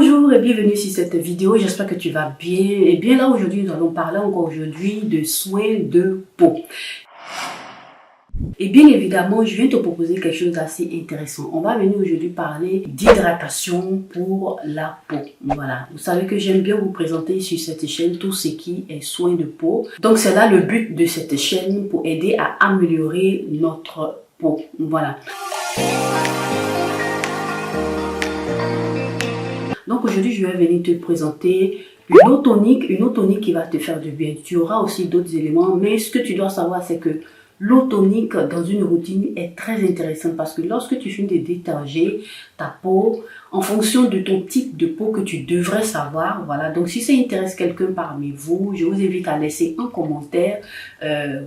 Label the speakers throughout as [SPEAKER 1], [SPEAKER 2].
[SPEAKER 1] Bonjour et bienvenue sur cette vidéo, j'espère que tu vas bien. Et bien là aujourd'hui, nous allons parler encore aujourd'hui de soins de peau. Et bien évidemment, je viens te proposer quelque chose d'assez intéressant. On va venir aujourd'hui parler d'hydratation pour la peau. Voilà, vous savez que j'aime bien vous présenter sur cette chaîne tout ce qui est soins de peau. Donc c'est là le but de cette chaîne, pour aider à améliorer notre peau. Voilà. Donc aujourd'hui, je vais venir te présenter une eau tonique qui va te faire du bien. Tu auras aussi d'autres éléments, mais ce que tu dois savoir, c'est que l'eau tonique dans une routine est très intéressante parce que lorsque tu finis de détarger ta peau, en fonction de ton type de peau que tu devrais savoir, voilà. Donc si ça intéresse quelqu'un parmi vous, je vous invite à laisser un commentaire,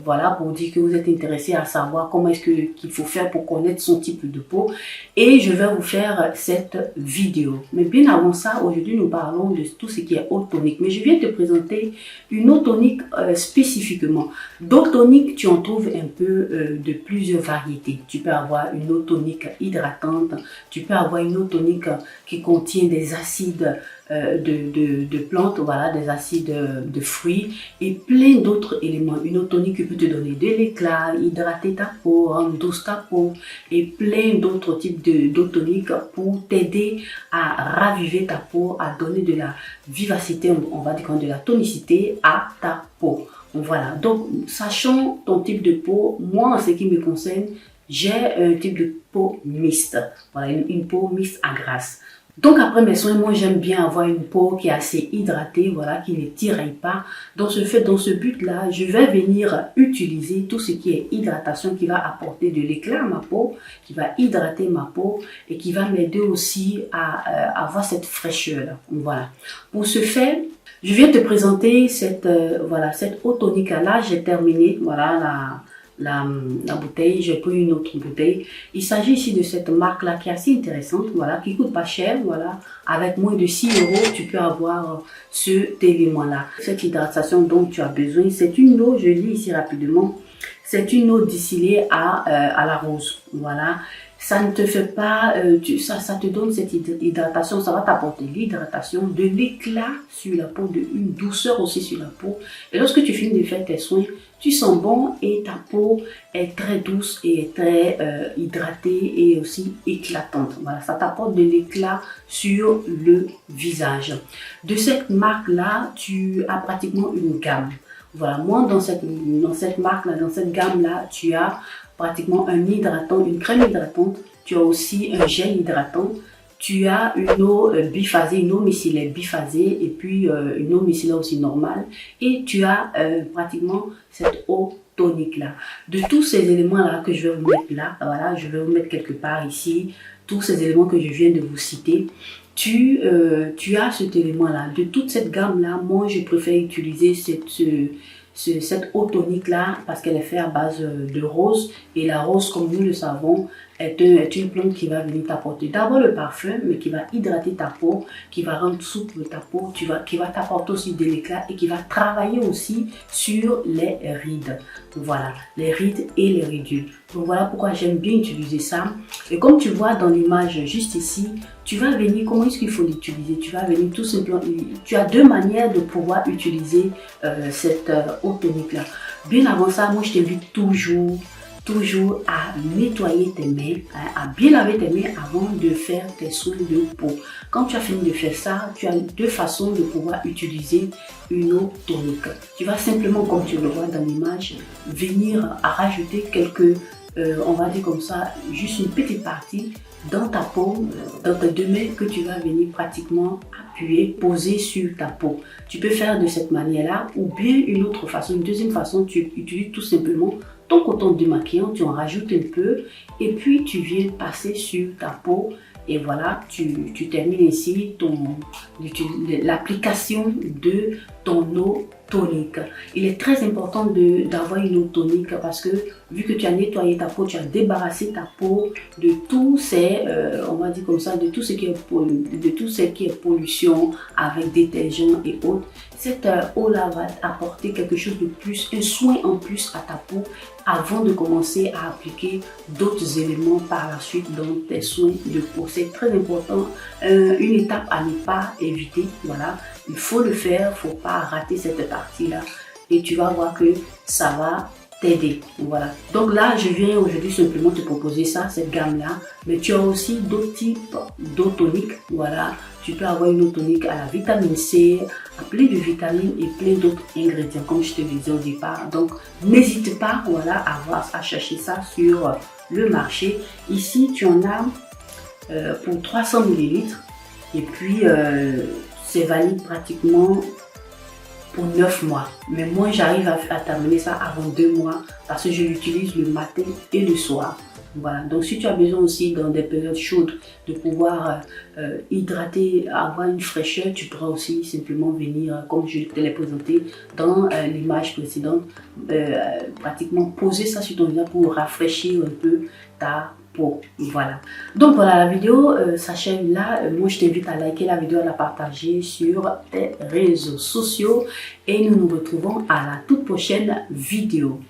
[SPEAKER 1] voilà, pour dire que vous êtes intéressé à savoir comment est-ce qu'il faut faire pour connaître son type de peau. Et je vais vous faire cette vidéo. Mais bien avant ça, aujourd'hui nous parlons de tout ce qui est eau tonique. Mais je viens te présenter une eau tonique spécifiquement. D'eau tonique, tu en trouves un peu de plusieurs variétés. Tu peux avoir une eau tonique hydratante, tu peux avoir une eau tonique qui contient des acides de plantes, voilà, des acides de fruits et plein d'autres éléments. Une eau tonique qui peut te donner de l'éclat, hydrater ta peau, rendre douce ta peau et plein d'autres types d'eau tonique pour t'aider à raviver ta peau, à donner de la vivacité, on va dire de la tonicité à ta peau. Voilà, donc sachant ton type de peau, moi en ce qui me concerne, j'ai un type de peau mixte, voilà, une peau mixte à grasse. Donc après mes soins, moi j'aime bien avoir une peau qui est assez hydratée, voilà, qui ne tiraille pas. Dans ce but-là, je vais venir utiliser tout ce qui est hydratation qui va apporter de l'éclat à ma peau, qui va hydrater ma peau et qui va m'aider aussi à avoir cette fraîcheur. Voilà. Pour ce faire, je viens te présenter cette eau tonique là. J'ai terminé, voilà, la bouteille, j'ai pris une autre bouteille. Il s'agit ici de cette marque là qui est assez intéressante, voilà, qui coûte pas cher, voilà. Avec moins de 6 €, tu peux avoir cet élément là. Cette hydratation dont tu as besoin, c'est une eau, je lis ici rapidement, c'est une eau distillée à la rose, voilà. Ça ne te fait pas, ça te donne cette hydratation, ça va t'apporter l'hydratation, de l'éclat sur la peau, une douceur aussi sur la peau. Et lorsque tu finis de faire tes soins, tu sens bon et ta peau est très douce et très hydratée et aussi éclatante. Voilà, ça t'apporte de l'éclat sur le visage. De cette marque-là, tu as pratiquement une gamme. Voilà, moi dans cette marque-là, dans cette gamme-là, tu as pratiquement un hydratant, une crème hydratante, tu as aussi un gel hydratant, tu as une eau biphasée, une eau micellaire biphasée et puis une eau micellaire aussi normale et tu as pratiquement cette eau tonique là. De tous ces éléments là que je vais vous mettre là, voilà, je vais vous mettre quelque part ici, tous ces éléments que je viens de vous citer, tu as cet élément là. De toute cette gamme là, moi je préfère utiliser cette eau tonique là parce qu'elle est faite à base de rose et la rose, comme nous le savons, est une plante qui va venir t'apporter d'abord le parfum, mais qui va hydrater ta peau, qui va rendre souple ta peau, qui va t'apporter aussi de l'éclat et qui va travailler aussi sur les rides. Voilà, les rides et les ridules. Donc voilà pourquoi j'aime bien utiliser ça. Et comme tu vois dans l'image juste ici, tu vas venir, comment est-ce qu'il faut l'utiliser? Tu vas venir tout simplement, tu as deux manières de pouvoir utiliser cette eau tonique là. Bien avant ça, moi je t'invite toujours à nettoyer tes mains, à bien laver tes mains avant de faire tes soins de peau. Quand tu as fini de faire ça, tu as deux façons de pouvoir utiliser une eau tonique. Tu vas simplement, comme tu le vois dans l'image, venir à rajouter quelques, on va dire comme ça, juste une petite partie dans ta peau, dans tes deux mains que tu vas venir pratiquement appuyer, poser sur ta peau. Tu peux faire de cette manière-là ou bien une autre façon, une deuxième façon, tu utilises tout simplement ton coton démaquillant, tu en rajoutes un peu et puis tu viens passer sur ta peau et voilà, tu termines ici l'application de ton eau tonique. Il est très important d'avoir une eau tonique parce que vu que tu as nettoyé ta peau, tu as débarrassé ta peau de tous ces, on va dire comme ça, de tout ce qui est pollution avec détergents et autres. Cette eau-là va apporter quelque chose de plus, un soin en plus à ta peau avant de commencer à appliquer d'autres éléments par la suite dans tes soins de peau. C'est très important, une étape à ne pas éviter, voilà. Il faut le faire, il ne faut pas rater cette partie-là et tu vas voir que ça va t'aider. Voilà. Donc là, je viens aujourd'hui simplement te proposer ça, cette gamme-là. Mais tu as aussi d'autres types d'eau tonique. Voilà. Tu peux avoir une eau tonique à la vitamine C, à plein de vitamines et plein d'autres ingrédients, comme je te disais au départ. Donc, n'hésite pas, voilà, à chercher ça sur le marché. Ici, tu en as pour 300 ml. Et puis, c'est valide pratiquement pour 9 mois. Mais moi, j'arrive à terminer ça avant 2 mois parce que je l'utilise le matin et le soir. Voilà. Donc, si tu as besoin aussi dans des périodes chaudes de pouvoir hydrater, avoir une fraîcheur, tu pourras aussi simplement venir, comme je te l'ai présenté dans l'image précédente, pratiquement poser ça sur ton visage pour rafraîchir un peu ta peau. Voilà. Donc voilà, la vidéo s'achève là. Moi, je t'invite à liker la vidéo, à la partager sur tes réseaux sociaux et nous nous retrouvons à la toute prochaine vidéo.